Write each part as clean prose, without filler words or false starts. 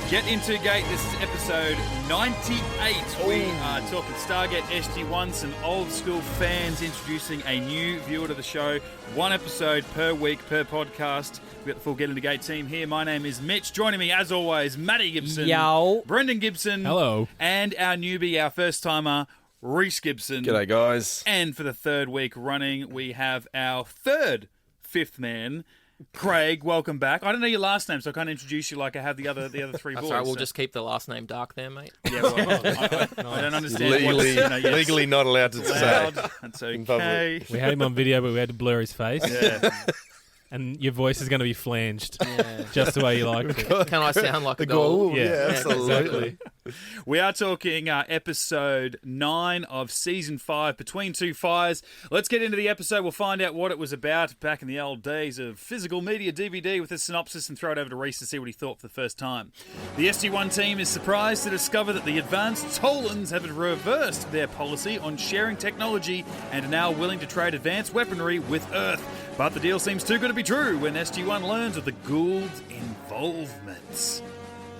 Get Into Geek, this is episode 98. We are talking Stargate SG-1, some old school fans introducing a new viewer to the show. One episode per week, per podcast. We've got the full Get Into Geek team here. My name is Mitch. Joining me, as always, Matty Gibson. Yo. Brendan Gibson. Hello. And our newbie, our first-timer, Rhys Gibson. G'day, guys. And for the third week running, we have our third fifth man, Craig. Welcome back. I don't know your last name, so I can't introduce you like I have the other three boys. That's right, we'll just keep the last name dark there, mate. Yeah, well, I don't understand. Legally not allowed to say. That's okay. We had him on video, but we had to blur his face. Yeah. And your voice is going to be flanged, just the way you like it. Can I sound like a doll? Yeah, absolutely. We are talking episode 9 of season 5, Between Two Fires. Let's get into the episode. We'll find out what it was about back in the old days of physical media DVD with a synopsis and throw it over to Rhys to see what he thought for the first time. The SG-1 team is surprised to discover that the advanced Tollans have reversed their policy on sharing technology and are now willing to trade advanced weaponry with Earth. But the deal seems too good to be true when SG-1 learns of the Gould's involvement.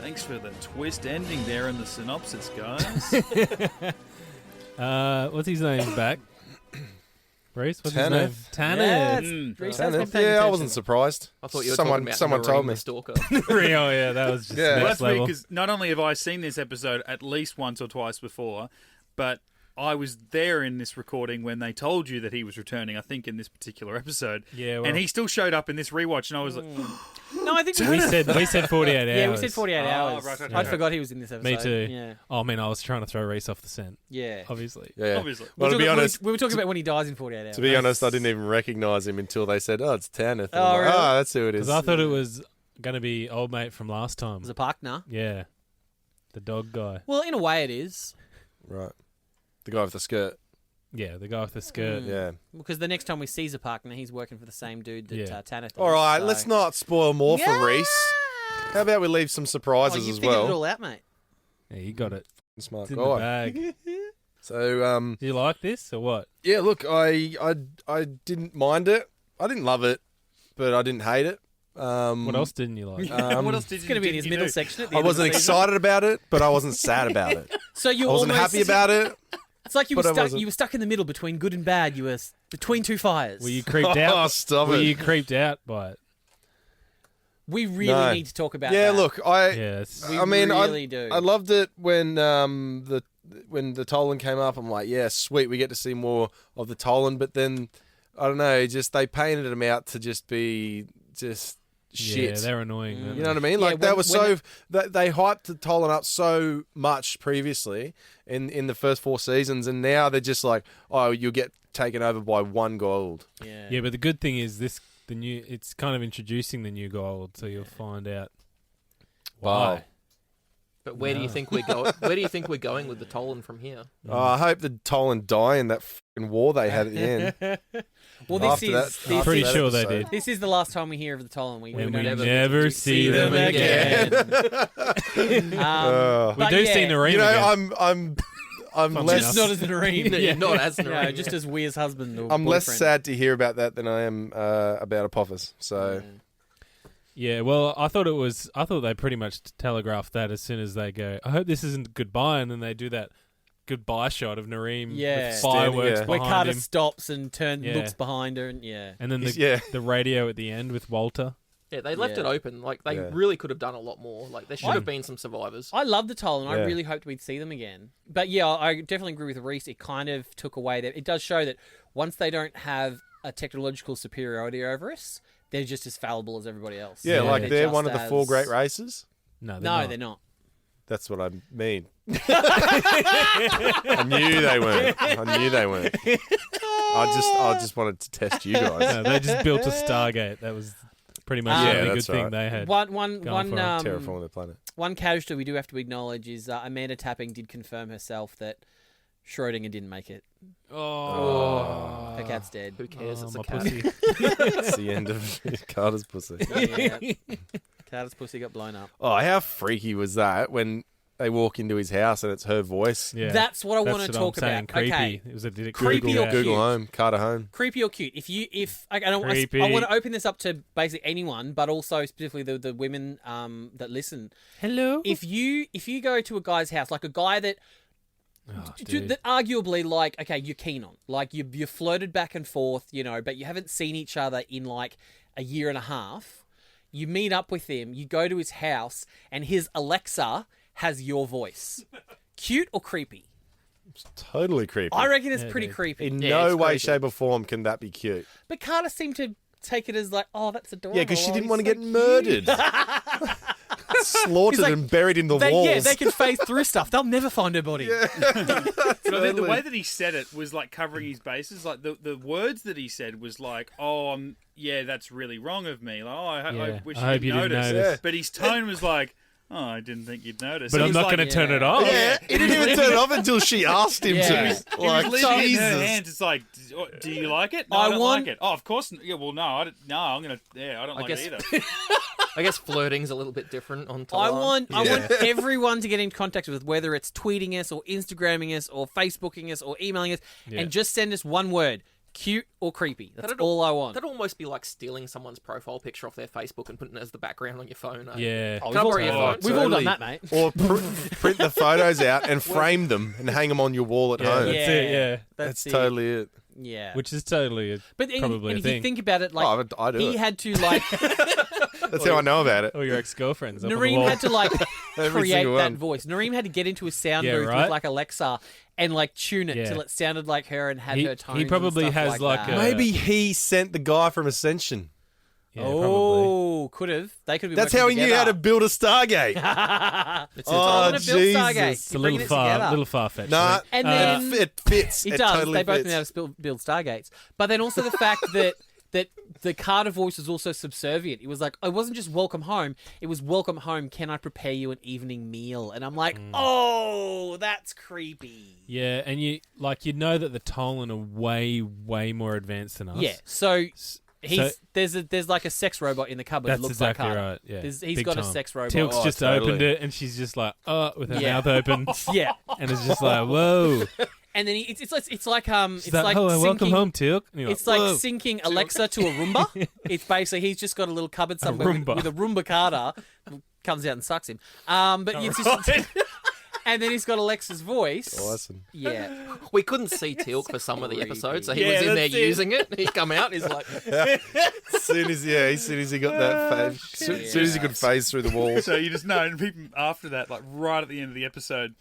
Thanks for the twist ending there in the synopsis, guys. What's his name back? Rhys? What's his name? Tanith. Tanith. Yeah, I wasn't surprised. I thought you were talking about someone Nareem, told me. the stalker. Oh, yeah, that was just Yeah. next That's weird level. because not only have I seen this episode at least once or twice before, but I was there in this recording when they told you that he was returning, I think, in this particular episode. Yeah, well, And he still showed up in this rewatch, and I was like, No, I think we said 48 hours. Yeah, we said 48 hours. right. I forgot he was in this episode. Me too. Yeah. Oh, man, I was trying to throw Rhys off the scent, Yeah. obviously. Yeah. obviously. Well, to be honest, we were talking about when he dies in 48 hours. to be honest, I didn't even recognise him until they said, "Oh, it's Tanith." Oh, really? Oh, that's who it is. Because I thought it was going to be old mate from last time. It was a Parkman. Yeah. The dog guy. Well, in a way it is. Right, the guy with the skirt. Yeah, the guy with the skirt. Yeah. Because the next time we see Cesar Parkman, he's working for the same dude that Yeah. Tanith All right, so- let's not spoil more for Yeah! Rhys. How about we leave some surprises you as figured it well? all out, mate. Yeah, you got it. Smart It's in the guy. bag. So, Do you like this or what? yeah, look, I didn't mind it. I didn't love it, but I didn't hate it. What else didn't you like? What else did It's you going to be in did his you middle do? section at the I end wasn't of the season. excited about it, but I wasn't sad about it. So you I wasn't almost happy about it. It's like you were but I stuck. wasn't. You were stuck in the middle between good and bad. You were between two fires. Were you creeped Oh, out? stop Were it. you creeped out by it? We really No. need to talk about Yeah, that. look, Yes. We I mean, really do. I loved it when the Tollan came up. I'm like, yeah, sweet, we get to see more of the Tollan. But then I don't know, just they painted him out to just be just shit. Yeah, they're annoying. You know what I mean? Yeah, Like that when- was when so they hyped the Tollan up so much previously in the first 4 seasons, and now they're just like, oh, you'll get taken over by one gold. Yeah, but the good thing is it's kind of introducing the new gold, so you'll find out why. Wow. But where do you think we're going? Where do you think we're going with the Tollan from here? Oh, I hope the Tollan die in that fucking war they had at the end. Well, this After is that- this, I'm pretty that sure they episode. did. this is the last time we hear of the Tollan. We And don't we ever never see them again. Oh. We But do yeah, see Nareem You know, again. I'm Fun less enough. just not as Nareem. Yeah. Not as Nareem. No, just as Weir's husband. Or I'm less boyfriend. sad to hear about that than I am about Apophis. So Yeah, well, I thought they pretty much telegraphed that as soon as they go, I hope this isn't goodbye, and then they do that goodbye shot of Nareem Yeah. with fireworks Yeah. Where behind Carter him. stops and Yeah. looks behind her, and And then Yeah. the radio at the end with Walter. yeah, they left Yeah. it open. Like they Yeah. really could have done a lot more. Like there should have been some survivors. I love the Tollan. I Yeah. really hoped we'd see them again. But yeah, I definitely agree with Rhys. It kind of took away that. It does show that once they don't have a technological superiority over us, they're just as fallible as everybody else. yeah, Yeah. like they're just one of the 4 as- great races. No, They're not. That's what I mean. I knew they weren't. I just wanted to test you guys. No, they just built a Stargate. That was pretty much Yeah, the only good that's thing right. they had. One Going for Terraforming the planet. one casualty we do have to acknowledge is Amanda Tapping did confirm herself that Schrodinger didn't make it. Oh. Her cat's dead. Oh, Who cares? It's my a cat. pussy. It's the end of Carter's pussy. Yeah. Carter's pussy got blown up. Oh, how freaky was that when they walk into his house and it's her voice. Yeah. That's what I want to what talk I'm saying, about. Creepy. Okay. It was a Creepy or cute? Google Home, Carter Home. Creepy or cute? I Creepy. want to open this up to basically anyone, but also specifically the women that listen. Hello. If you go to a guy's house, like a guy that that arguably, like, okay, you're keen on, like you flirted back and forth, but you haven't seen each other in like a year and a half. You meet up with him, you go to his house, and his Alexa has your voice. Cute or creepy? It's totally creepy. I reckon it's pretty creepy. In Yeah, no it's way, creepy. shape, or form can that be cute. But Carter seemed to take it as like, oh, that's adorable. Yeah, because she Oh, didn't he's want to so get cute. murdered. Slaughtered He's like, and buried in the walls. Yeah, they can phase through stuff. They'll never find her body. But I think the way that he said it was like covering his bases. Like the words that he said was like, "Oh, yeah, that's really wrong of me." Like, "Oh, I wish I hope you you didn't didn't notice." notice. But his tone was like, "Oh, I didn't think you'd notice." But So I'm he's not like- going to turn it off. Yeah, he didn't even turn it off until she asked him Yeah. to. He He Like, was leaving it in her Jesus. hands. It's like, do you like it? No, I I don't want- like it. Oh, of course. Yeah, well, no, I'm gonna. Yeah, I don't like guess- it either. I guess flirting's a little bit different on I Tollan. want everyone to get in contact with, whether it's tweeting us or Instagramming us or Facebooking us or emailing us, and just send us one word: cute or creepy. That's That'd- all I want. That'd almost be like stealing someone's profile picture off their Facebook and putting it as the background on your phone. Eh? Yeah. Oh, Can I borrow your phone? We've all done totally. that, mate. Or print the photos out and frame them and hang them on your wall at Yeah, home. that's it, yeah. That's it. totally it. Yeah. Which is totally but probably and a if you thing. think about it, like Oh, I do he it. had to like That's how I know about it. Or your ex-girlfriends. up on the Nareem wall. had to like Every create single that one. voice. Nareem had to get into a sound Yeah, booth with right? like Alexa and like tune it Yeah. till it sounded like her and had He- her he tones. probably and stuff has, like, like, that. a- Maybe he sent the guy from Ascension. Yeah, probably. Oh, could have. They could have. That's how he knew how to build a Stargate. It's Oh, to build Stargate. Jesus. It's a little far-fetched. Nah, And then- it fits. It It does. totally They both fits. know how to build Stargates. But then also the fact that the Carter voice was also subservient. It was like, it wasn't just welcome home. It was welcome home. Can I prepare you an evening meal? And I'm like, oh, that's creepy. Yeah, and you know that the Tollan are way, way more advanced than us. Yeah. So there's like a sex robot in the cupboard. That's that looks exactly like Carter. right. Yeah, He's big got a time. sex robot. Tealc's Oh, just totally. opened it, and she's just like, with her Yeah. mouth open, Yeah. and it's just like, whoa. And then it's like She's it's like, like oh, welcome syncing- home, Tealc. And you're It's like whoa. syncing Alexa to a Roomba. It's basically he's just got a little cupboard somewhere Roomba. with a Roomba Carter comes out and sucks him. But it's just, and then he's got Alexa's voice. Awesome. Yeah, We couldn't see Tealc for some of the episodes, so he Yeah, was in there that's it. using it. He'd come out, he's like, As soon as he got that phase, as soon as he could phase through the walls. So you just know, and people after that, like right at the end of the episode,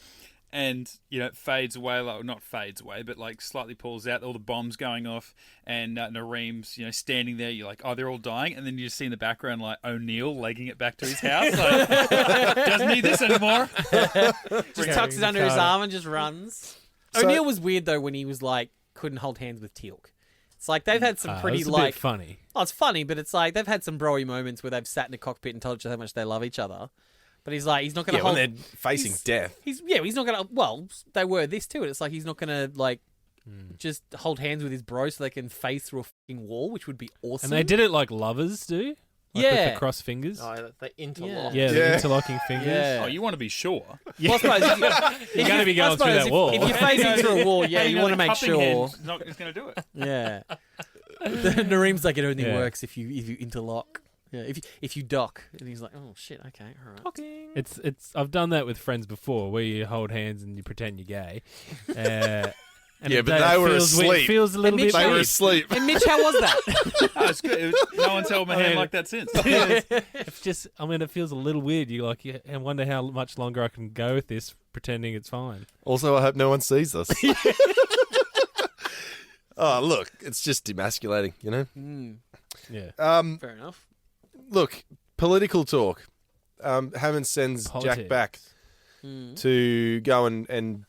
and it fades away, like not fades away, but like slightly pulls out, all the bombs going off, and Nareem's standing there. You're like, oh, they're all dying, and then you just see in the background like O'Neill legging it back to his house. Like, doesn't need this anymore. just tucks it under his arm and just runs. So- O'Neill was weird though when he was like couldn't hold hands with Tealc. It's like they've had some pretty it's a like bit funny. oh, it's funny, but it's like they've had some broy moments where they've sat in a cockpit and told each other how much they love each other. But he's like, he's not going to Yeah, when hold. they're facing death. He's not going to. Well, they were this too. And it's like he's not going to like just hold hands with his bro so they can phase through a fucking wall, which would be awesome. And they did it like lovers do. Like Yeah. with the cross fingers. oh, they interlock. Yeah, the Yeah. interlocking fingers. Yeah. Oh, you want to be sure? Well, I suppose You're going to be going through that wall. If you're phasing through a wall, yeah, you want to make Cupping sure. hand's not going to do it. Yeah. Nareem's like, it only Yeah. works if you interlock. Yeah, if you dock, and he's like, oh shit, okay, all right. It's I've done that with friends before, where you hold hands and you pretend you're gay. And Yeah, it but they were feels weird- asleep. Feels a little And bit Mitch, They were weird. asleep. And Mitch, how was that? Oh, it's good. No one's held my hand like that since. It's just, it feels a little weird. You I wonder how much longer I can go with this, pretending it's fine. Also, I hope no one sees us. Oh, look, it's just demasculating, Yeah. Fair enough. Look, political talk. Hammond sends Jack Politics. back to go and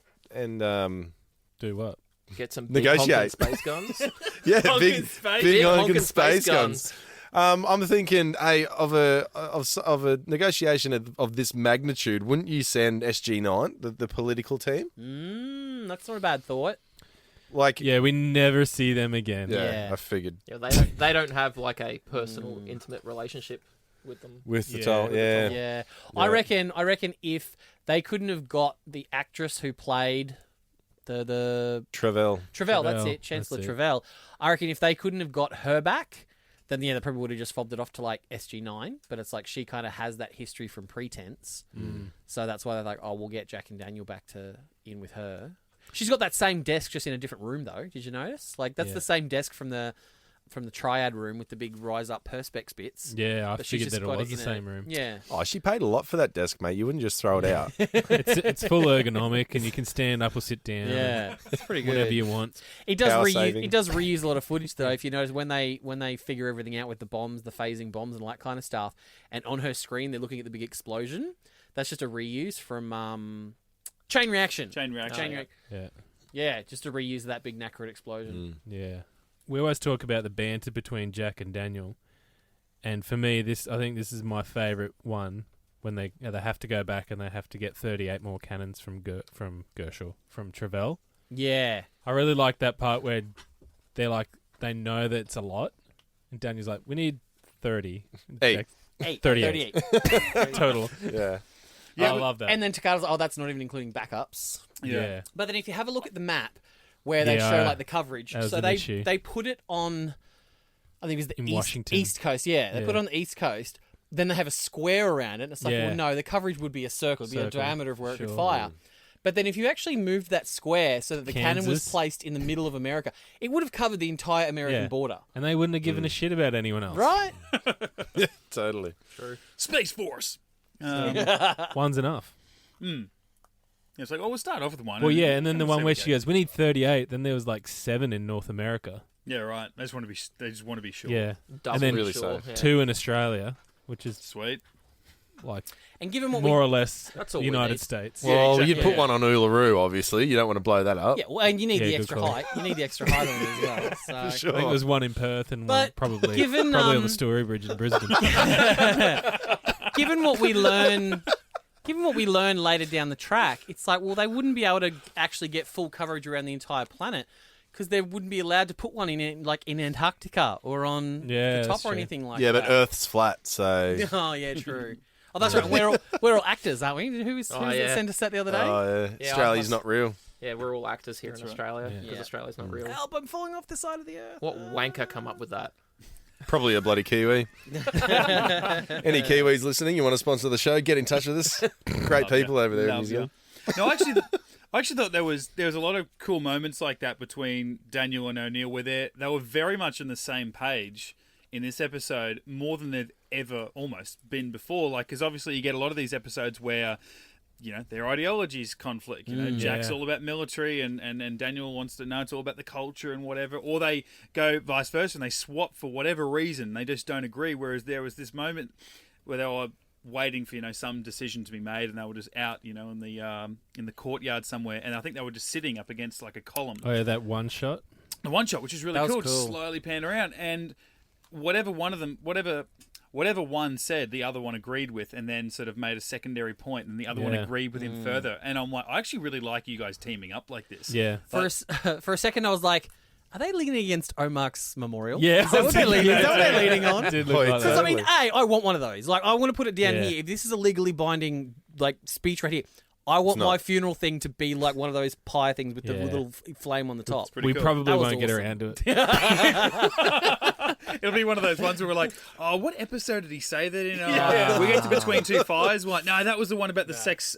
Do what? Get some big Negotiate. honking space guns. yeah, Honking big space- big honking honking space space guns. I'm thinking, of a negotiation of this magnitude. Wouldn't you send SG9, the political team? That's not a bad thought. Like, Yeah, we never see them again. yeah, Yeah. I figured. Yeah, they don't have like a personal, intimate relationship with them. with the Yeah. Tollan. Yeah. Yeah. Yeah. I reckon if they couldn't have got the actress who played the Travell. Travell, that's Travell, it, Chancellor that's it. Travell. I reckon if they couldn't have got her back, then they probably would have just fobbed it off to like SG9. But it's like she kind of has that history from Pretense, so that's why they're like, oh, we'll get Jack and Daniel back in with her. She's got that same desk, just in a different room, though. Did you notice? Like that's Yeah. the same desk from the triad room with the big rise up perspex bits. Yeah, I But she's figured just that it got was the in a- same room. Yeah. Oh, she paid a lot for that desk, mate. You wouldn't just throw it out. It's full ergonomic, and you can stand up or sit down. Yeah, it's pretty good. Whatever you want. It does Power reuse. saving. It does reuse a lot of footage though. If you notice when they figure everything out with the bombs, the phasing bombs, and all that kind of stuff, and on her screen they're looking at the big explosion. That's just a reuse from Chain Reaction. Chain reaction. Yeah. Yeah, just a reuse of that big Nacrid explosion. Yeah. We always talk about the banter between Jack and Daniel. And for me, I think this is my favourite one when they have to go back and they have to get 38 more cannons from Travell. Yeah, I really like that part where they know that it's a lot. And Daniel's like, we need 30. Eight. Jack's, 38. 38. Total. Yeah. I love that. And then Takada's like, oh, that's not even including backups. yeah. But then if you have a look at the map where they Yeah, show like the coverage, that was so an issue. they put it on, I think it was the In east, Washington. east coast. Yeah, they Yeah. put it on the east coast. Then they have a square around it. And it's like, Yeah. well, no, the coverage would be a circle. It'd be a Circle. diameter of where it could Sure. fire. But then if you actually moved that square so that the cannon was Kansas. placed in the middle of America, it would have covered the entire American Yeah. border. And they wouldn't have given a shit about anyone else. Right? Totally. Space Force. One's enough. It's like, oh, we'll start off with one. Well, yeah, and then the one where she segregate. goes, we need 38. Then there was like 7 in North America. Yeah, right. They just want to be sure. Yeah. Double And then really sure, so. yeah. 2 in Australia, which is Sweet. like And given what more or less That's all we United need. States. Yeah, Well, exactly. you'd put Yeah. one on Uluru, obviously. You don't want to blow that up. Yeah, well, and you need Yeah, the good extra call. height. You need the extra height on it as well. So. Sure. I think there's one in Perth and one But probably given, on the Story Bridge in Brisbane. given what we learn later down the track, it's like, well, they wouldn't be able to actually get full coverage around the entire planet because they wouldn't be allowed to put one in Antarctica or on Yeah, the top that's or true. anything like Yeah, that. but Earth's flat, so... Oh yeah, true. Oh, that's right. We're all actors, aren't we? Who was Oh, that yeah. sent us that the other day? Oh, Yeah, Australia's I must- not real. Yeah, we're all actors here in right. Australia Yeah. because Yeah. Australia's not real. Help! I'm falling off the side of the earth. What wanker come up with that? Probably a bloody Kiwi. Any Kiwis listening, you want to sponsor the show, get in touch with us. Great people over there in New Love Zealand. ya. No, I actually thought there was a lot of cool moments like that between Daniel and Onea where they were very much on the same page in this episode, more than they've ever almost been before. Like, because obviously you get a lot of these episodes where, you know, their ideologies conflict. You know, Jack's yeah. all about military and Daniel wants to know it's all about the culture and whatever. Or they go vice versa and they swap for whatever reason. They just don't agree. Whereas there was this moment where they were waiting for, you know, some decision to be made and they were just out, you know, in the courtyard somewhere. And I think they were just sitting up against like a column. Oh yeah, that one shot. The one shot, which is really That was cool, just cool. slowly panned around. And whatever one said, the other one agreed with, and then sort of made a secondary point, and the other one Yeah. agreed with him further. And I'm like, I actually really like you guys teaming up like this. Yeah. For a second, I was like, are they leaning against Omark's memorial? Yeah. Is that what they're leaning, is that what they're leaning on? Did Oh, look it's like Because that. I mean, I want one of those. Like, I want to put it down Yeah. here. If this is a legally binding like speech right here, I want not. my funeral thing to be like one of those pie things with the Yeah. little flame on the top. Pretty We cool. probably That was won't get awesome. around to it. It'll be one of those ones where we're like, oh, what episode did he say that in? We get to Between Two Fires. What? No, that was the one about the sex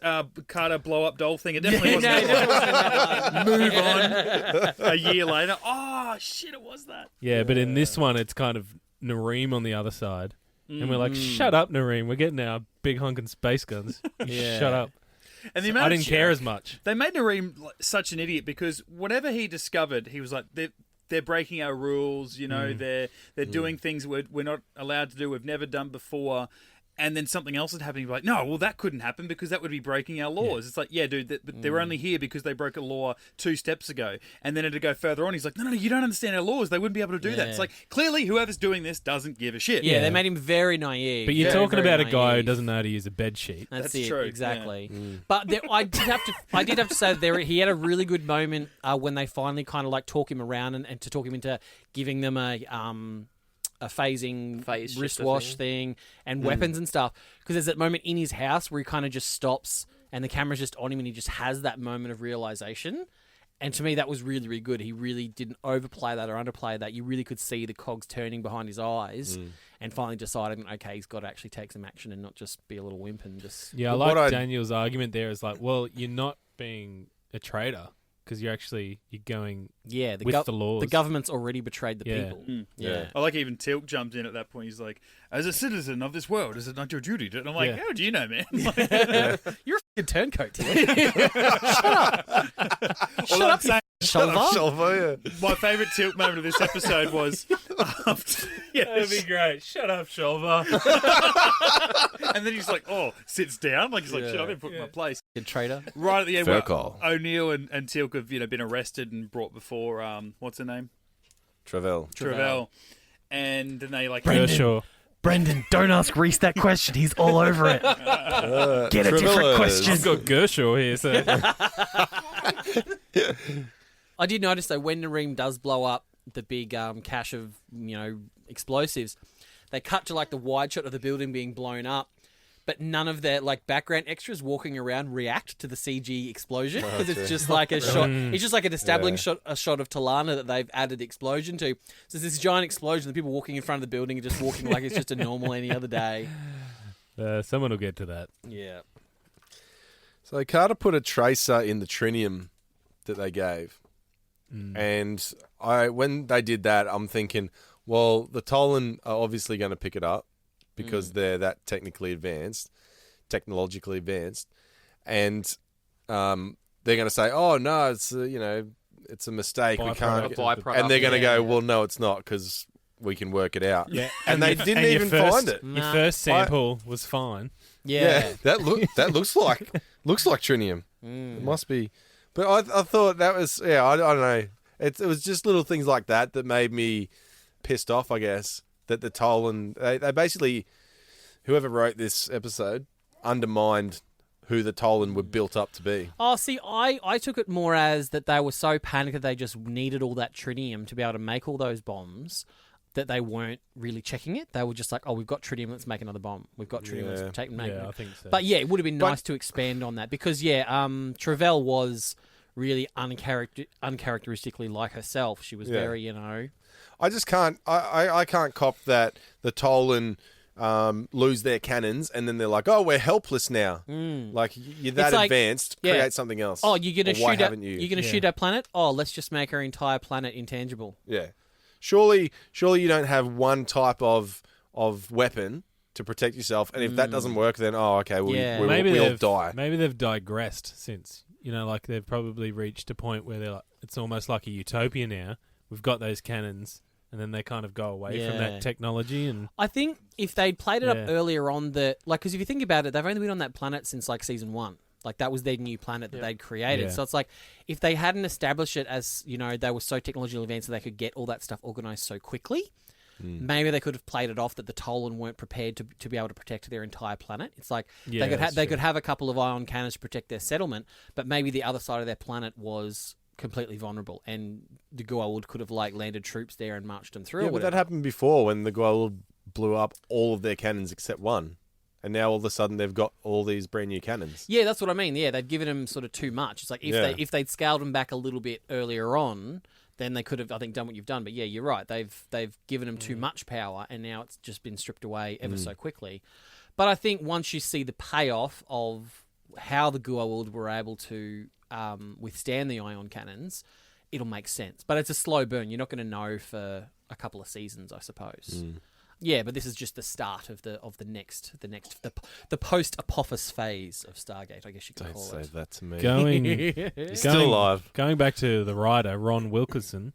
Carter blow up doll thing. It definitely wasn't. No, that it one. definitely wasn't that Move on. A year later. Oh shit! It was that. Yeah, but in this one, it's kind of Nareem on the other side. And we're like, shut up, Nareem. We're getting our big honking space guns. You Yeah. Shut up. And the amount I of didn't shit- care as much. They made Nareem such an idiot because whatever he discovered, he was like, they're breaking our rules. You know, they're doing things we're not allowed to do. We've never done before. And then something else is happening. You're like, no, well, that couldn't happen because that would be breaking our laws. It's like, yeah, dude, but they're only here because they broke a law 2 steps ago. And then it'd go further on. He's like, no, you don't understand our laws. They wouldn't be able to do that. Yeah. It's like, clearly, whoever's doing this doesn't give a shit. Yeah, Yeah. they made him very naive. But you're Very, talking very about a guy who naive. doesn't know how to use a bed sheet. That's That's it, true, exactly. But I did have to say that he had a really good moment when they finally kind of like talk him around and to talk him into giving them phasing Phase shifter wristwatch thing and weapons and stuff. Because there's that moment in his house where he kind of just stops and the camera's just on him and he just has that moment of realization. And to me, that was really, really good. He really didn't overplay that or underplay that. You really could see the cogs turning behind his eyes and finally deciding, okay, he's got to actually take some action and not just be a little wimp and just... Yeah, I like Daniel's argument there is like, well, you're not being a traitor because you're going with the laws. The government's already betrayed the Yeah. people. Yeah. I like even Tealc jumped in at that point. He's like, as a citizen of this world, is it not your duty to... And I'm like, how do you know, man? You're a fucking turncoat, Tealc. Shut up, Shulver. Shulver, yeah. My favourite Tealc moment of this episode was... That'd be great. Shut up, Shulver. And then he's like, sits down. Like, he's like, shit, I've been put in my place. Good traitor. Right at the end, Fair where call. O'Neill and Tealc have, been arrested and brought before, what's her name? Travell. And then they, like... Kershaw. Brendan, don't ask Rhys that question. He's all over it. Get a different question. I've got Gershaw here, so... I did notice, though, when Nareem does blow up the big cache of, explosives, they cut to, like, the wide shot of the building being blown up, but none of their, like, background extras walking around react to the CG explosion, because it's just like a shot. It's just like an establishing shot of Tollan that they've added the explosion to. So there's this giant explosion, the people walking in front of the building are just walking like it's just a normal any other day. Someone will get to that. Yeah. So Carter put a tracer in the trinium that they gave. And when they did that, I'm thinking, well, the Tollan are obviously going to pick it up because they're that technologically advanced, and they're going to say, "Oh no, it's it's a mistake. We can't." byproduct. And they're going to go, "Well, no, it's not because we can work it out." Yeah, and they didn't even find it. Your first sample was fine. Yeah. that looks like trinium. It must be. But I thought that was I don't know. It was just little things like that made me pissed off, I guess. That the Tollan they basically, whoever wrote this episode, undermined who the Tollan were built up to be. Oh, see, I took it more as that they were so panicked that they just needed all that tritium to be able to make all those bombs that they weren't really checking it. They were just like, we've got tritium, let's make another bomb. We've got tritium, let's take and make it. I think so. But yeah, it would have been nice to expand on that because Travell was really uncharacteristically like herself. She was very, I just can't. I can't cop that the Tollan lose their cannons and then they're like, "Oh, we're helpless now." Like you're that advanced. Create something else. Oh, you're gonna shoot. You're gonna shoot our planet. Oh, let's just make our entire planet intangible. Yeah. Surely you don't have one type of weapon to protect yourself, and if that doesn't work, then we'll die. Maybe they've digressed since. Like they've probably reached a point where they're like, it's almost like a utopia now. We've got those cannons, and then they kind of go away from that technology. And I think if they'd played it up earlier on, because if you think about it, they've only been on that planet since like season 1. Like that was their new planet that they'd created. Yeah. So it's like if they hadn't established it as they were so technologically advanced that they could get all that stuff organized so quickly. Maybe they could have played it off that the Tollan weren't prepared to be able to protect their entire planet. It's like they could have a couple of ion cannons to protect their settlement, but maybe the other side of their planet was completely vulnerable, and the Goa'uld could have landed troops there and marched them through. Yeah, but that happened before when the Goa'uld blew up all of their cannons except one, and now all of a sudden they've got all these brand new cannons. Yeah, that's what I mean. Yeah, they've given them sort of too much. It's like if they'd scaled them back a little bit earlier on, then they could have, I think, done what you've done. But yeah, you're right. They've given them too much power, and now it's just been stripped away ever so quickly. But I think once you see the payoff of how the Goa'uld were able to withstand the ion cannons, it'll make sense. But it's a slow burn. You're not going to know for a couple of seasons, I suppose. Yeah, but this is just the start of the post Apophis phase of Stargate, I guess you could call it. Don't say that to me. Still alive. Going back to the writer, Ron Wilkinson,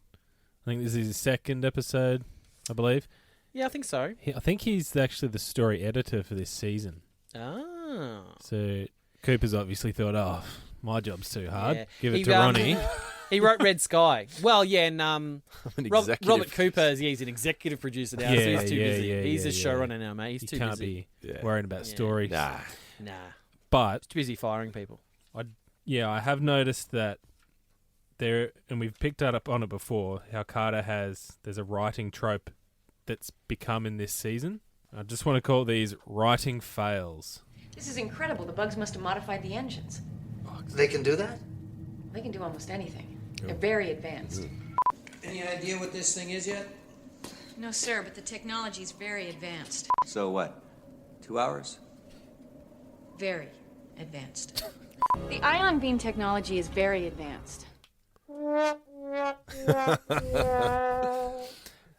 I think this is his second episode, I believe. Yeah, I think so. I think he's actually the story editor for this season. Ah. So Cooper's obviously thought, my job's too hard. Yeah. Give it to Ronnie. He wrote Red Sky. Well, yeah, and Robert Cooper, he's an executive producer now, so he's too busy. He's a showrunner now, mate. He's too busy. Can't be worrying about stories. Nah. But he's too busy firing people. I have noticed that there, and we've picked up on it before, how Carter there's a writing trope that's become in this season. I just want to call these writing fails. This is incredible. The bugs must have modified the engines. They can do that? They can do almost anything. They're very advanced. Any idea what this thing is yet? No, sir, but the technology is very advanced. So what? 2 hours? Very advanced. The ion beam technology is very advanced.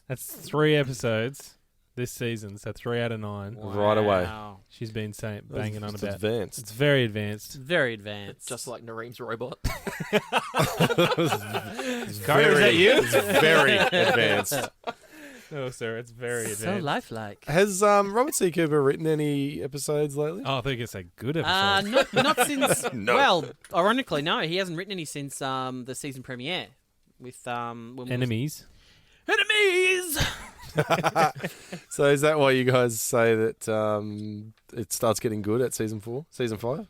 That's 3 episodes this season, so 3 out of 9. Right away. Wow. She's been banging on It's about. advanced. It's very advanced. Very advanced. Just like Nareem's robot. Carter, is that you? It's very advanced. No, sir, it's very advanced. So lifelike. Has Robert C. Cooper written any episodes lately? Oh, I think it's a good episode. Not since. No. Well, ironically, no, he hasn't written any since the season premiere with when Enemies. Enemies. So is that why you guys say that it starts getting good at season 5?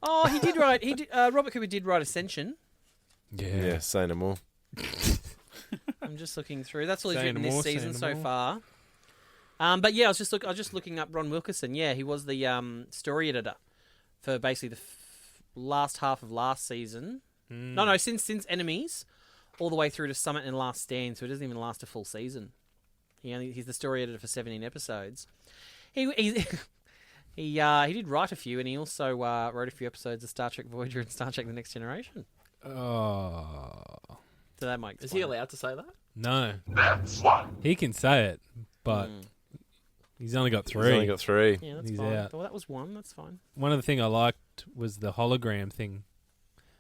Oh, he did write. Robert Cooper did write Ascension. Yeah, say no more. I'm just looking through. That's all he's Say no written this more, say season no so more. far. But yeah, I was just looking up Ron Wilkerson. Yeah, he was the story editor for basically the last half of last season. No, since Enemies, all the way through to Summit and Last Stand. So it doesn't even last a full season. He's the story editor for 17 episodes. He did write a few, and he also wrote a few episodes of Star Trek Voyager and Star Trek: The Next Generation. Oh. So that might Is explain he it. allowed to say that? No. He can say it, but he's only got 3. He's only got 3. Yeah, that's He's fine. out. Well, that was one. That's fine. One of the things I liked was the hologram thing.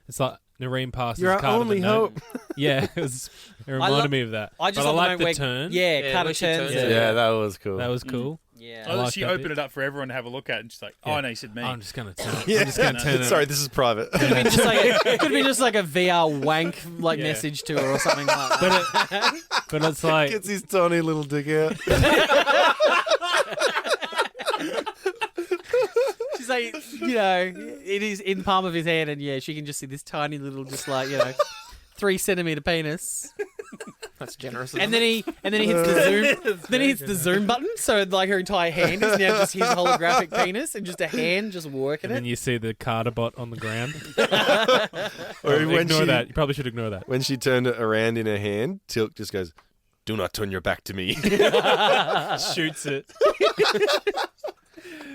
It's like Nareem passes Your Carter only the note. hope. Yeah, it reminded love- me of that. I just but I love the like moment the where- turn. Yeah, Yeah, Carter when she turns. turns Yeah, that was cool. That was cool. Yeah. I like she that opened bit. it up for everyone to have a look at, and she's like, Yeah. "Oh no, he said me." I'm just going to turn it. Yeah. I'm just going to turn it. Sorry, this is private. Could have been just like a VR wank message to her or something like that. But it's like, Gets his tiny little dick out. She's like, it is in palm of his hand, and yeah, she can just see this tiny little, just like 3-centimeter penis. That's generous. And then he hits the zoom. Then he hits the zoom button, so like her entire hand is now just his holographic penis, and just a hand just working and it. then you see the Carter bot on the ground. Or when Ignore she- that. You probably should ignore that. When she turned it around in her hand, Tealc just goes, "Do not turn your back to me." Shoots it.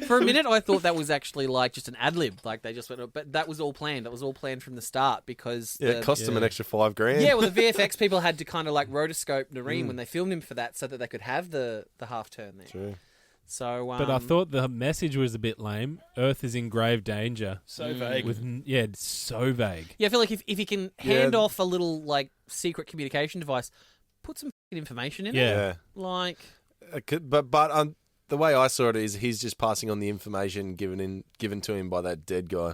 For a minute, I thought that was actually like just an ad lib, like they just went. But that was all planned. That was all planned from the start because Yeah, it cost him an extra $5,000. Yeah, well, the VFX people had to kind of like rotoscope Nareem when they filmed him for that, so that they could have the half turn there. True. So, But I thought the message was a bit lame. Earth is in grave danger. So vague. It's so vague. yeah, I feel like if you can hand off a little like secret communication device, put some f***ing information in it. Yeah. Like But the way I saw it is he's just passing on the information given to him by that dead guy.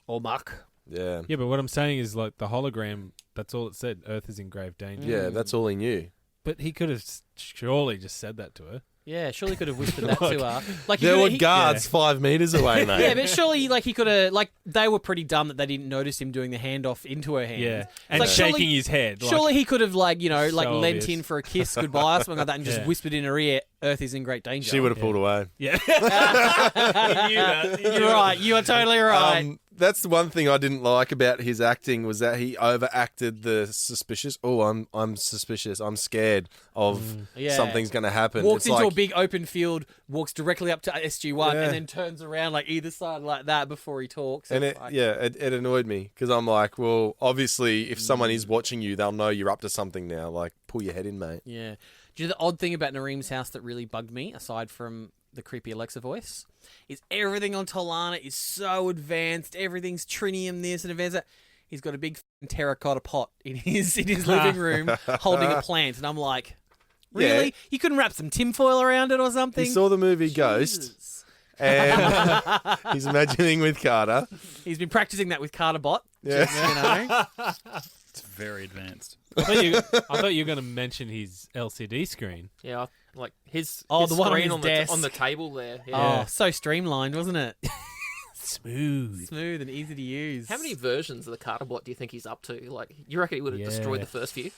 or muck. Yeah. Yeah, but what I'm saying is like the hologram, that's all it said. Earth is in grave danger. Yeah, that's all he knew. But he could have surely just said that to her. Yeah, surely could have whispered that to her. Like There were he, guards 5 meters away, mate. yeah, but surely like he could have like they were pretty dumb that they didn't notice him doing the handoff into her hand. Yeah. And like, shaking surely- his head. Like, Surely he could have like so lent obvious. in for a kiss goodbye or something like that and just Yeah. whispered in her ear, "Earth is in great danger." She would have pulled away. yeah. You're right. You are totally right. That's the one thing I didn't like about his acting was that he overacted the suspicious. Oh, I'm suspicious. I'm scared of Yeah. something's going to happen. Walks It's into like, a big open field, walks directly up to SG-1, Yeah. and then turns around like either side like that before he talks. and It's it, like- yeah, it annoyed me because I'm like, well, obviously, if someone is watching you, they'll know you're up to something now. Like, pull your head in, mate. Yeah. Do you know the odd thing about Nareem's house that really bugged me, aside from the creepy Alexa voice, is everything on Tollan is so advanced. Everything's trinium this and advanced that. He's got a big terracotta pot in his living room holding a plant, and I'm like, really? Yeah. You couldn't wrap some tinfoil around it or something? He saw the movie Ghost, Jesus. and he's imagining with Carter. He's been practicing that with Carterbot. Yeah. Just, It's very advanced. I thought you were going to mention his LCD screen. Yeah, like his Oh, his the one on screen his desk. on the table there. Oh, Yeah. so streamlined, wasn't it? Smooth. Smooth and easy to use. How many versions of the Carterbot do you think he's up to? Like, you reckon he would have Yeah. destroyed the first few?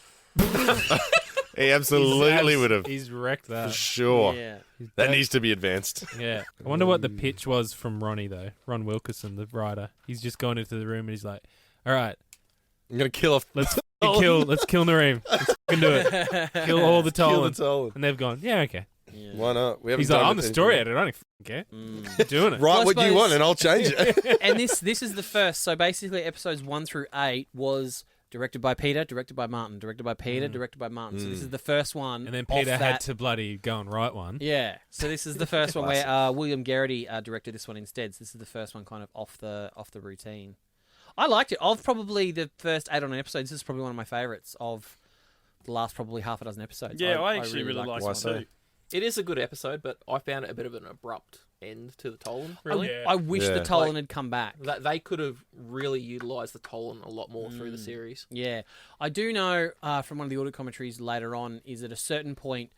He absolutely would have. He's wrecked that. For sure. Yeah. That needs to be advanced. Yeah. I wonder what the pitch was from Ronnie, though. Ron Wilkerson, the writer. He's just gone into the room and he's like, all right, I'm going to kill off... let's kill Nareem. Let's fucking do it. Kill all the Kill the Tollan. Tollan. And they've gone, yeah, okay. Yeah. Why not? We haven't He's like, done I'm the anything. story editor. I don't fucking care. Doing it. Write Well, I what you suppose- want and I'll change it. And this is the first. So basically, episodes 1 through 8 was directed by Peter, directed by Martin, directed by Peter, directed by Martin. So this is the first one. And then off Peter that. had to bloody go and write one. Yeah. So this is the first one where William Garrity directed this one instead. So this is the first one kind of off the routine. I liked it. Of probably the first 8 or 9 episodes, this is probably one of my favourites of the last probably half a dozen episodes. Yeah, I actually really liked liked this it one. too. It is a good episode, but I found it a bit of an abrupt end to the Tollan, really. I wish the Yeah. Tollan had come back. That they could have really utilised the Tollan a lot more through the series. Yeah. I do know from one of the audio commentaries later on is at a certain point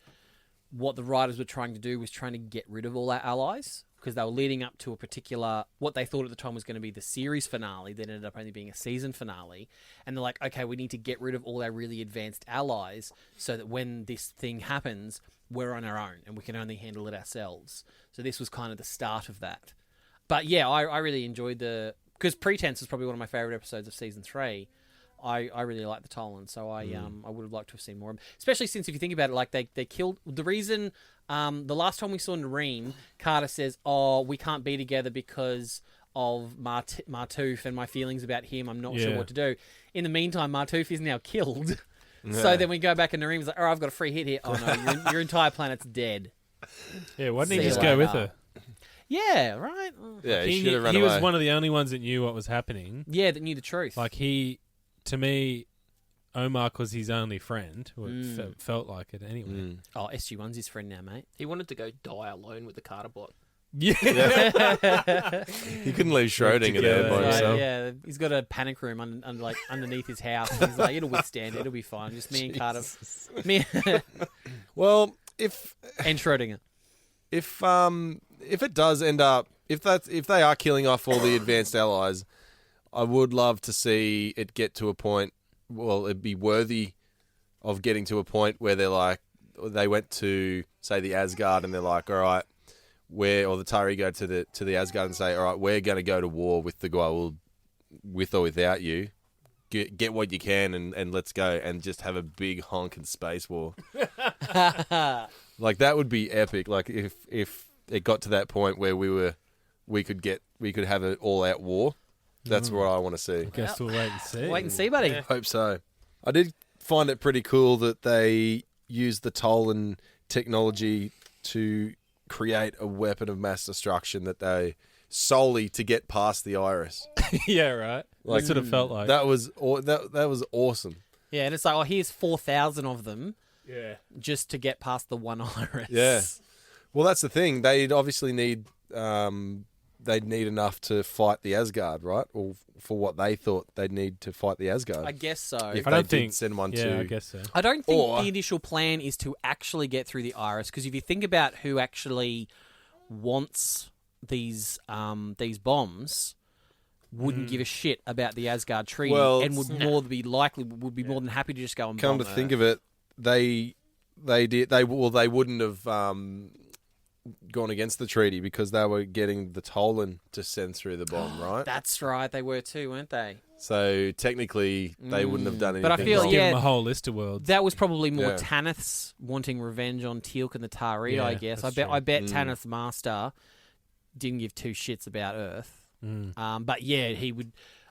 what the writers were trying to do was trying to get rid of all our allies because they were leading up to a particular, what they thought at the time was going to be the series finale that ended up only being a season finale. And they're like, okay, we need to get rid of all our really advanced allies so that when this thing happens, we're on our own and we can only handle it ourselves. So this was kind of the start of that. But yeah, I really enjoyed because Pretense is probably one of my favourite episodes of season 3. I really like the Tollan, so I would have liked to have seen more of them. Especially since if you think about it, like they killed the reason the last time we saw Nareem, Carter says, "Oh, we can't be together because of Martouf and my feelings about him. I'm not sure what to do." In the meantime, Martouf is now killed. So then we go back and Nareem's like, "Oh, I've got a free hit here." Oh no, your entire planet's dead. Yeah, why didn't See he just you go with later. her? Yeah, right. Yeah, he He, should have run he away. was one of the only ones that knew what was happening. Yeah, that knew the truth. Like to me, Omar was his only friend. Or it felt like it anyway. Oh, SG-1's his friend now, mate. He wanted to go die alone with the Carter bot. He couldn't leave Schrodinger there by Together. himself. Yeah, he's got a panic room underneath his house. He's like, it'll withstand it. It'll be fine. Just me and Carter, me Well, if and Schrodinger. if it does end up if they are killing off all the advanced allies, I would love to see it get to a point. Well, it'd be worthy of getting to a point where they went to say the Asgard and they're like, all right, or the Tari go to the Asgard and say, all right, we're going to go to war with the guy with or without you. Get what you can and let's go and just have a big honking space war. Like that would be epic. Like if it got to that point where we could have an all out war. That's what I want to see. I guess we'll wait and see. Wait and see, buddy. Yeah. Hope so. I did find it pretty cool that they used the Tollan technology to create a weapon of mass destruction that they solely to get past the iris. Yeah, right. Like, That's what it felt like. That was awesome. Yeah, and it's like, oh, here's 4,000 of them Yeah. just to get past the one iris. Yeah. Well, that's the thing. They'd obviously need they'd need enough to fight the Asgard, right? Or for what they thought they'd need to fight the Asgard. I guess so. If I they don't did think send one Yeah, to. I guess so. I don't think Or- the initial plan is to actually get through the iris, because if you think about who actually wants these bombs, wouldn't give a shit about the Asgard treaty, Well, and would be more than happy to just go and Come bomb to think of it, they wouldn't have gone against the treaty because they were getting the Tollan to send through the bomb, right? That's right, they were too, weren't they? So technically, they wouldn't have done anything. But I feel, wrong. Give yeah, them a whole list of worlds. that was probably more Yeah. Tanith's wanting revenge on Tealc and the Tari, Yeah, I guess. that's I true. bet Tanith's master didn't give two shits about Earth. But yeah,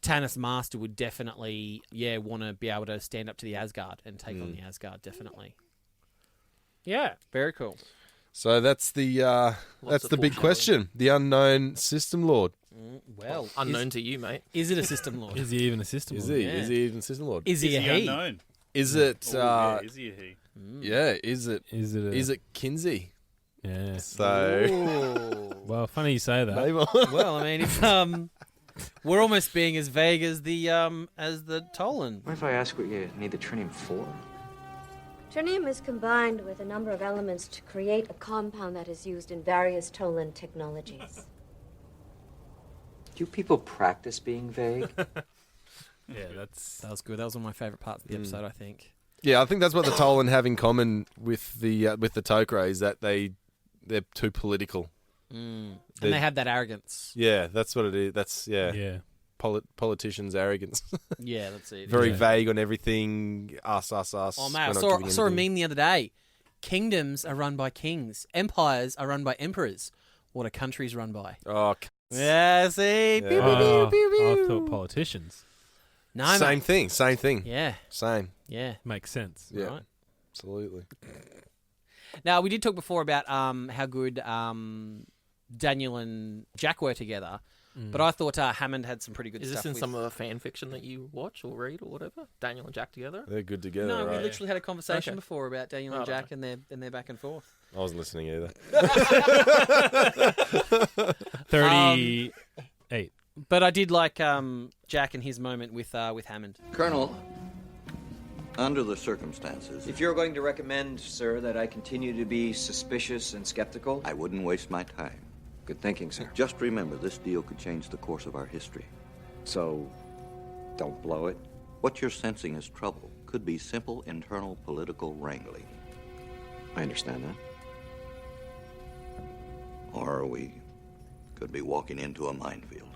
Tanith's master would definitely, want to be able to stand up to the Asgard and take on the Asgard, definitely. Yeah, very cool. So that's the of big foreshadowing. question: the unknown system lord. Well, Unknown to you, mate. is it a system lord? Is he even a system? Is lord? he? Yeah. Is he even system lord? Is he a he? unknown? Is it? Yeah, is he a he? Yeah. Is it? Is it? Is it Kinsey? Yeah. So Ooh. Well, funny you say that. maybe. Well, I mean, if we're almost being as vague as the Tollan. What if I ask what you need the trinium for? Trinium is combined with a number of elements to create a compound that is used in various Tollan technologies. Do people practice being vague? Yeah, that's. That was good. That was one of my favourite parts of the episode, I think. Yeah, I think that's what the Tollan have in common with the Tok'ra is that they're too political. And they have that arrogance. Yeah, that's what it is. That's Yeah. Politicians' arrogance. Yeah, that's it. Very vague on everything. Us. Oh, man, I We're not saw giving a anything. meme the other day. Kingdoms are run by kings. Empires are run by emperors. What are countries run by? Oh, Yeah, see? Yeah. Pew, pew, pew, pew, I pew. thought politicians. No, same mate. thing. Yeah, Same. yeah. Makes sense. Yeah, Right. absolutely. Now, we did talk before about how good Daniel and Jack were together, but I thought Hammond had some pretty good Is stuff. this in with... some of the fan fiction that you watch or read or whatever? Daniel and Jack together? They're good together, No, right? we literally had a conversation Okay. before about Daniel and Oh, Jack and their back and forth. I wasn't listening either. 38. But I did like Jack and his moment with Hammond. Colonel, under the circumstances, If you're going to recommend, sir, that I continue to be suspicious and skeptical, I wouldn't waste my time. good thinking, sir. Just remember, this deal could change the course of our history. So, don't blow it. What you're sensing as trouble could be simple internal political wrangling. I understand that. Or we could be walking into a minefield.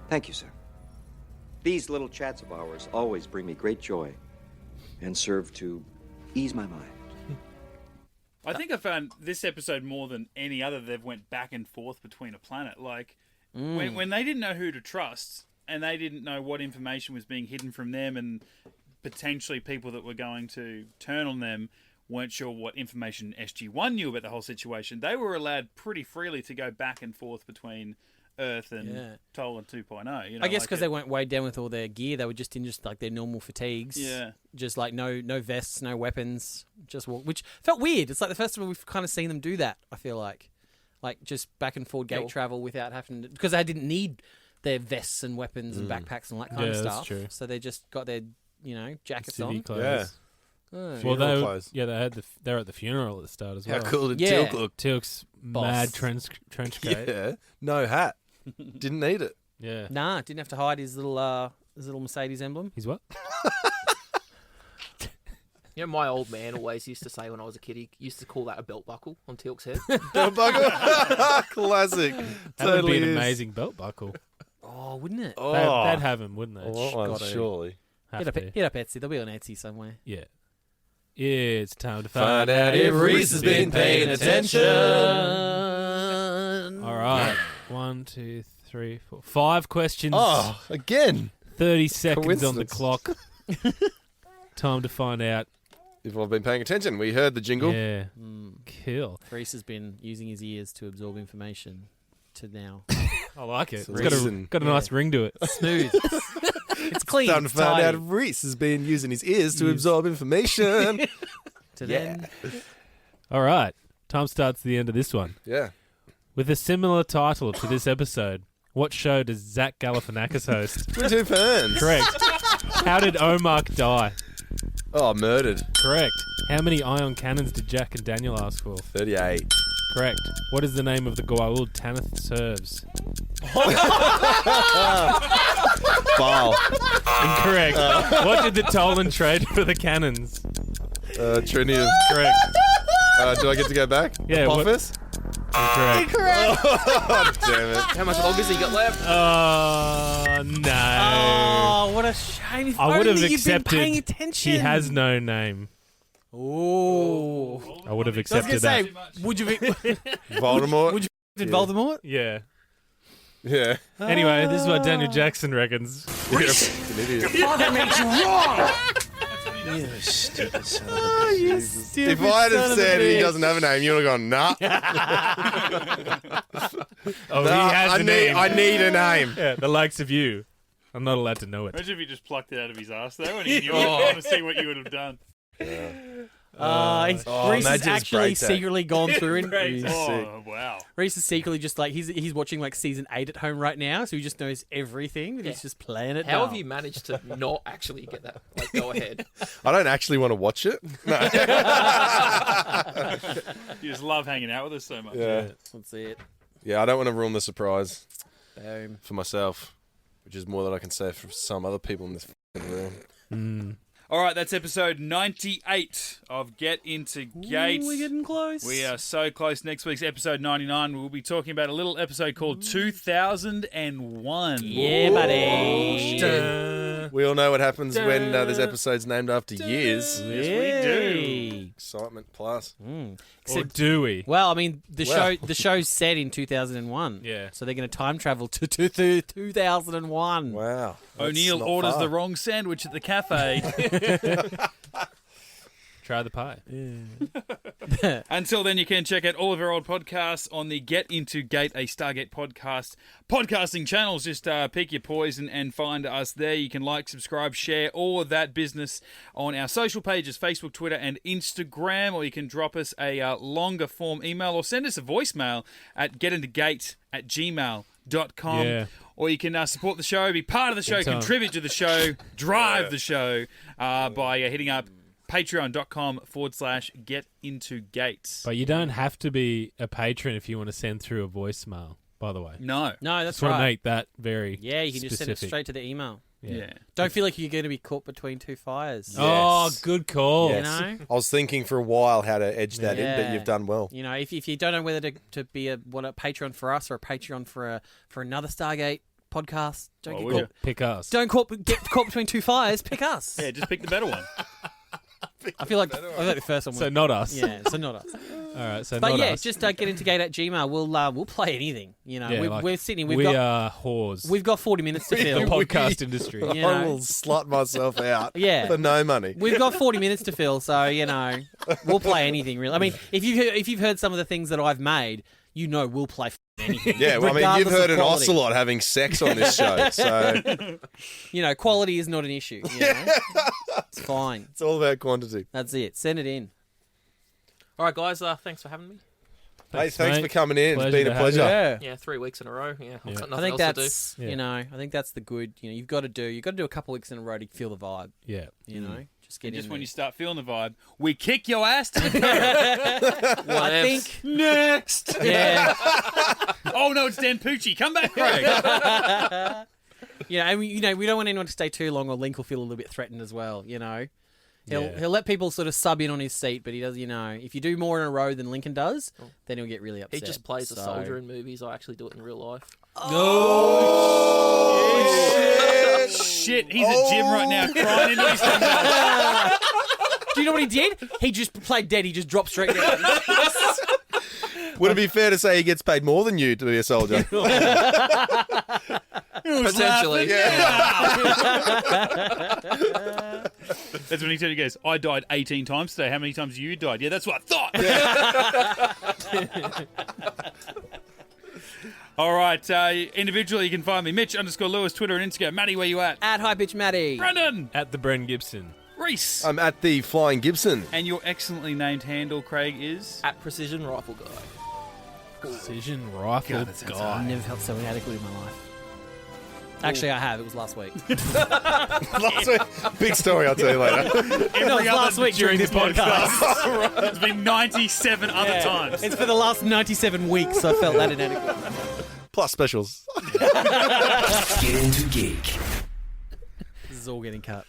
Thank you, sir. These little chats of ours always bring me great joy and serve to ease my mind. I think I found this episode more than any other. They've went back and forth between a planet. Like when they didn't know who to trust and they didn't know what information was being hidden from them, and potentially people that were going to turn on them weren't sure what information SG-1 knew about the whole situation. They were allowed pretty freely to go back and forth between Earth and Tollan 2.0. You know, I guess like because they weren't weighed down with all their gear, they were just in just like their normal fatigues. Yeah. Just like no vests, no weapons, just walk, which felt weird. It's like the first time we've kind of seen them do that. I feel like just back and forth gate travel without having to, because they didn't need their vests and weapons and backpacks and all that kind of that's stuff. true. So they just got their jackets Civvy on. clothes. Yeah. Oh. Well, Funeral clothes. they were at the funeral at the start as How well. cool did Yeah. Tealc look? Teal'c's mad trench coat. Yeah, no hat. Didn't need it. Yeah. Nah, didn't have to hide his little Mercedes emblem. He's what? You know, my old man always used to say when I was a kid, he used to call that a belt buckle on Teal'c's head. Classic. That would be an amazing belt buckle. Oh, wouldn't it? Oh, They'd have him, wouldn't they? oh, surely. Have Hit to. up Etsy. They'll be on Etsy somewhere. Yeah. It's time to Find out if Rhys has been paying attention. All right. 1, 2, 3, 4. 5 questions. Oh, again. 30 seconds on the Coincidence. clock. Time to find out. If I've been paying attention, we heard the jingle. Yeah. Kill. Rhys has been using his ears to absorb information to now. I like it. So It's got a, listen. got a nice ring to it. Smooth. It's clean. Time to It's find tidy. out if Rhys has been using his ears to absorb information. To then, All right. Time starts at the end of this one. Yeah. With a similar title to this episode, what show does Zach Galifianakis host? 22 ferns. Correct. How did Omark die? Oh, murdered. Correct. How many ion cannons did Jack and Daniel ask for? 38. Correct. What is the name of the Goa'uld Tanith serves? Baal. Incorrect. What did the Tollan trade for the cannons? Trinium. Correct. Do I get to go back? Yeah, what- Apophis? Incorrect. Oh, damn it. How much longer has he got left? No. oh, what a shame! If I would have only you'd been paying accepted. attention. He has no name. Oh, I would have I was accepted gonna that. say, would you be Voldemort? Would you did Yeah. Voldemort? Yeah. Yeah. Anyway, this is what Daniel Jackson reckons. You're a fucking idiot. Father made you wrong! You stupid son of If I'd have said he doesn't have a name, you would have gone, nah. Oh, Nah, he has I a name. I need a name. Yeah, the likes of you. I'm not allowed to know it. Imagine if he just plucked it out of his ass though, and he knew it. I want to see what you would have done. Rhys has imagine his actually break tag. secretly gone through and Oh wow! Rhys is secretly just like he's watching like season 8 at home right now, so he just knows everything, but he's just playing it. How down. have you managed to not actually get that? Like, go ahead. I don't actually want to watch it. No. You just love hanging out with us so much. Yeah. That's it. Yeah, I don't want to ruin the surprise Boom. for myself, which is more than I can say for some other people in this f***ing room. All right, that's episode 98 of Get Into Gate. We're getting close. We are so close. Next week's episode 99, we'll be talking about a little episode called 2001. Yeah, buddy. We all know what happens when there's episodes named after years. Yes, we do. Excitement plus. Or do we? Well, I mean, the show's set in 2001. Yeah. So they're going to time travel to 2001. Wow. O'Neill orders the wrong sandwich at the cafe. Try the pie. Until then, you can check out all of our old podcasts on the Get Into Gate, a Stargate podcast podcasting channels. Just pick your poison and find us there. You can like, subscribe, share, all of that business on our social pages, Facebook, Twitter, and Instagram. Or you can drop us a longer form email or send us a voicemail at getintogate@gmail.com. Yeah. Or you can support the show, be part of the show, contribute to the show, drive the show by hitting up patreon.com/getintogate. But you don't have to be a patron if you want to send through a voicemail, by the way. No, that's Just want to right. make that very Yeah, you can just send it specific. straight to the email. Yeah. Don't feel like you're going to be caught between two fires. Oh, good call. You know? I was thinking for a while how to edge that in, but Yeah. you've done well. You know, if you don't know whether to be a Patreon for us or a Patreon for another Stargate podcast, Pick us. Don't get caught between two fires. Pick us. Yeah, just pick the better one. I feel like the first one. So not us. Yeah, so not us. All right, so But not yeah, us. just get into gate@gmail. We'll play anything. You know, Yeah, we're sitting. we are whores. We've got 40 minutes to the fill. podcast industry. You I know. will slut myself out Yeah. for no money. We've got 40 minutes to fill, so you know we'll play anything. Really, I mean, if you've heard some of the things that I've made, you know we'll play anything. Yeah, well, I mean, you've regardless heard of an quality. ocelot having sex on this show, so You know, quality is not an issue. You know? It's fine. it's all about quantity. That's it. Send it in. All right, guys. Thanks for having me. Thanks mate. for coming in. Pleasure it's been to a have pleasure. Yeah. Yeah, 3 weeks in a row. Yeah, I've got I nothing think else that's to do. Yeah. you know, I think that's the good. You know, you've got to do a couple weeks in a row to feel the vibe. Yeah. You know, just get And in just when there. you start feeling the vibe, we kick your ass to the I think next. yeah. Oh no, it's Dan Pucci. Come back, Craig. Yeah, and we don't want anyone to stay too long, or Link will feel a little bit threatened as well. You know, he'll let people sort of sub in on his seat, but he does. You know, if you do more in a row than Lincoln does, then he'll get really upset. He just plays a So- soldier in movies. I actually do it in real life. Shit, he's at gym right now, crying into his thumbnail. Do you know what he did? He just played dead. He just dropped straight down. Would it be fair to say he gets paid more than you to be a soldier? Potentially. That's when he goes, I died 18 times today. How many times have you died? Yeah, that's what I thought. All right. Individually, you can find me, Mitch_Lewis, Twitter and Instagram. Matty, where you at? At High Pitch Matty. Brendan. At the Bren Gibson. Reese. I'm at the Flying Gibson. And your excellently named handle, Craig, is? At Precision Rifle Guy. Precision Rifle God, that sounds Guy. I've never felt so inadequate in my life. Actually, I have. It was last week. Last week, big story, I'll tell you later. No, it was last week during this podcast. It's been 97 other times. It's for the last 97 weeks I felt that inadequate. Plus specials. Get Into Geek. This is all getting cut.